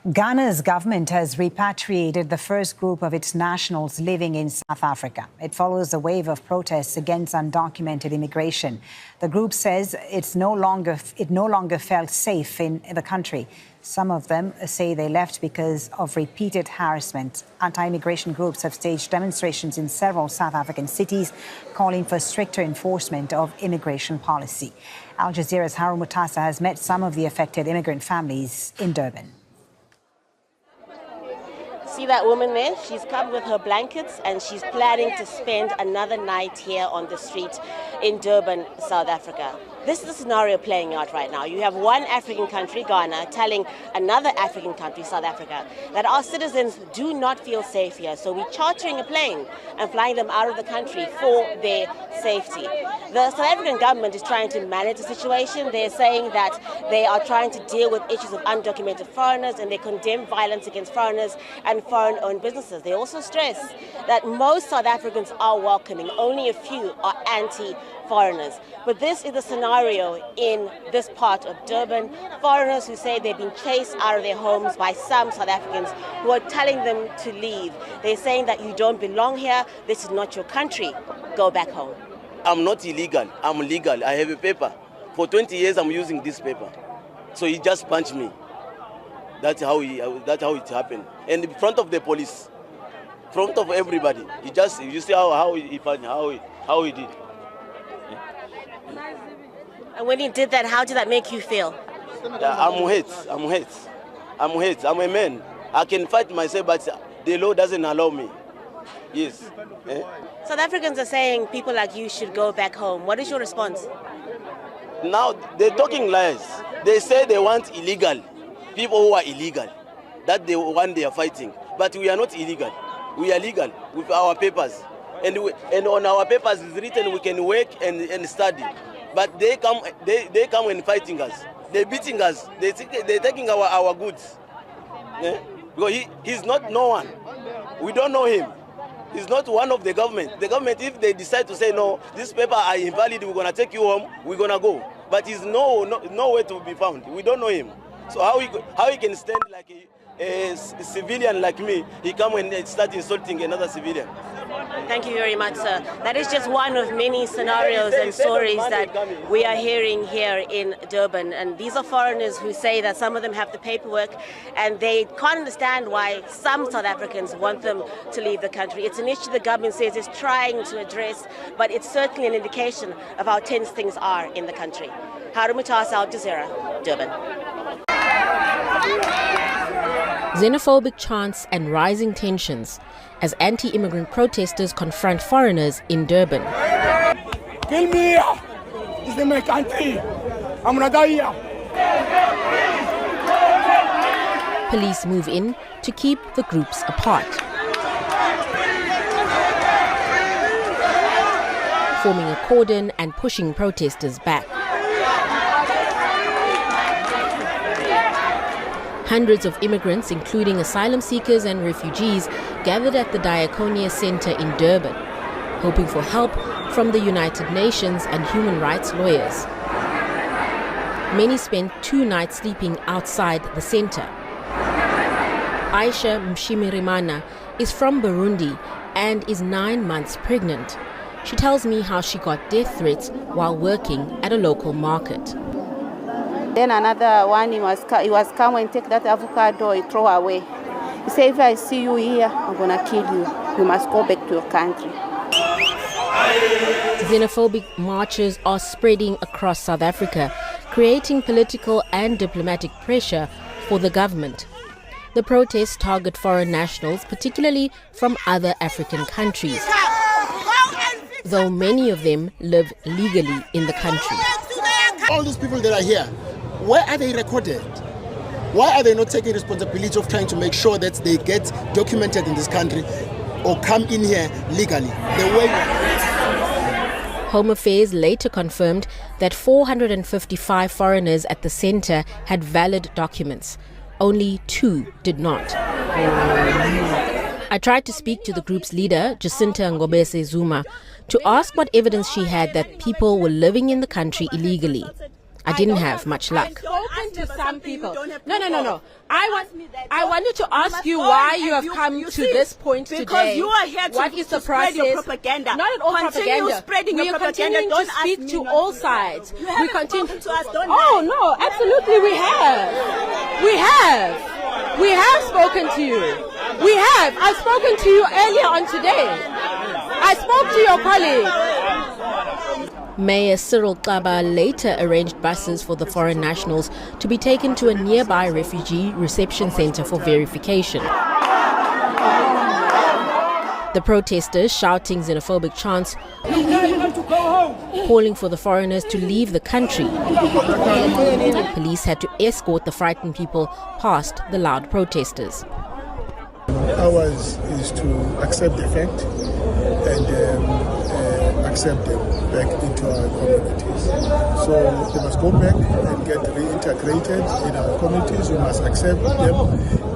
Ghana's government has repatriated the first group of its nationals living in South Africa. It follows a wave of protests against undocumented immigration. The group says it no longer felt safe in the country. Some of them say they left because of repeated harassment. Anti-immigration groups have staged demonstrations in several South African cities, calling for stricter enforcement of immigration policy. Al Jazeera's Harun Mutasa has met some of the affected immigrant families in Durban. See that woman there? She's come with her blankets and she's planning to spend another night here on the street in Durban, South Africa. This is the scenario playing out right now. You have one African country, Ghana, telling another African country, South Africa, that our citizens do not feel safe here. So we're chartering a plane and flying them out of the country for their safety. The South African government is trying to manage the situation. They're saying that they are trying to deal with issues of undocumented foreigners, and they condemn violence against foreigners and foreign-owned businesses. They also stress that most South Africans are welcoming. Only a few are anti-foreigners. But this is the scenario in this part of Durban. Foreigners who say they've been chased out of their homes by some South Africans who are telling them to leave. They're saying that you don't belong here, this is not your country, go back home. I'm not illegal, I'm legal. I have a paper. For 20 years I'm using this paper. So he just punched me. That's how it happened. And in front of the police, in front of everybody. You see how he did. And when he did that, how did that make you feel? I'm hurt. I'm a man. I can fight myself, but the law doesn't allow me. Yes. South Africans are saying people like you should go back home. What is your response? Now, they're talking lies. They say they want illegal. People who are illegal. That's the one they are fighting. But we are not illegal. We are legal with our papers. And on our papers it's written we can work and study. But they come and fighting us. They're beating us. They're taking our goods. Yeah? Because he's not no one. We don't know him. He's not one of the government. The government, if they decide to say, no, this paper are invalid, we're going to take you home, we're going to go. But he's nowhere to be found. We don't know him. So how he can stand like a civilian like me, he come and start insulting another civilian. Thank you very much, sir. That is just one of many scenarios and stories that we are hearing here in Durban. And these are foreigners who say that some of them have the paperwork and they can't understand why some South Africans want them to leave the country. It's an issue the government says it's trying to address, but it's certainly an indication of how tense things are in the country. Harun Mutasa, Al Jazeera, Durban. Xenophobic chants and rising tensions as anti-immigrant protesters confront foreigners in Durban. Kill me! This is my country. I'm gonna die here. Police move in to keep the groups apart, forming a cordon and pushing protesters back. Hundreds of immigrants, including asylum seekers and refugees, gathered at the Diakonia Center in Durban, hoping for help from the United Nations and human rights lawyers. Many spent 2 nights sleeping outside the center. Aisha Mshimirimana is from Burundi and is 9 months pregnant. She tells me how she got death threats while working at a local market. Then another one, he was come and take that avocado, he throw away. He said, if I see you here, I'm going to kill you. You must go back to your country. Xenophobic marches are spreading across South Africa, creating political and diplomatic pressure for the government. The protests target foreign nationals, particularly from other African countries, though many of them live legally in the country. All these people that are here, where are they recorded? Why are they not taking responsibility of trying to make sure that they get documented in this country or come in here legally? Home Affairs later confirmed that 455 foreigners at the center had valid documents. Only 2 did not. I tried to speak to the group's leader, Jacinta Ngobese Zuma, to ask what evidence she had that people were living in the country illegally. I didn't have much luck. Spoken to some people. No. I wanted to ask you why you have come to this point today. Because you are here to spread your propaganda. Not at all propaganda. Spreading We your are propaganda. continuing Don't to ask speak me to not all to. sides. You We haven't continue. spoken to us, don't Oh lie. no, absolutely we have. We have. We have spoken to you. We have. I've spoken to you earlier on today. I spoke to your colleague. Mayor Cyril Xaba later arranged buses for the foreign nationals to be taken to a nearby refugee reception center for verification. The protesters shouting xenophobic chants, calling for the foreigners to leave the country. Police had to escort the frightened people past the loud protesters. Ours is to accept the fact and accept them back into our communities. So they must go back and get reintegrated in our communities. We must accept them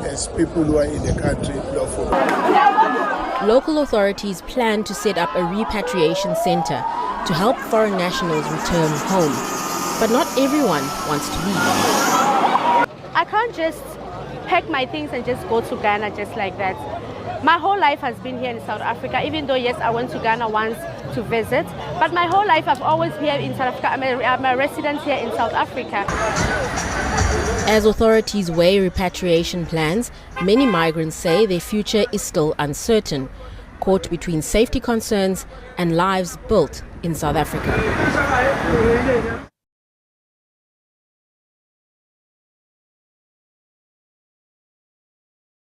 as people who are in the country lawfully. Local authorities plan to set up a repatriation center to help foreign nationals return home. But not everyone wants to leave. I can't just pack my things and just go to Ghana just like that. My whole life has been here in South Africa, even though, yes, I went to Ghana once to visit. But my whole life I've always been here in South Africa. I'm a resident here in South Africa. As authorities weigh repatriation plans, many migrants say their future is still uncertain, caught between safety concerns and lives built in South Africa.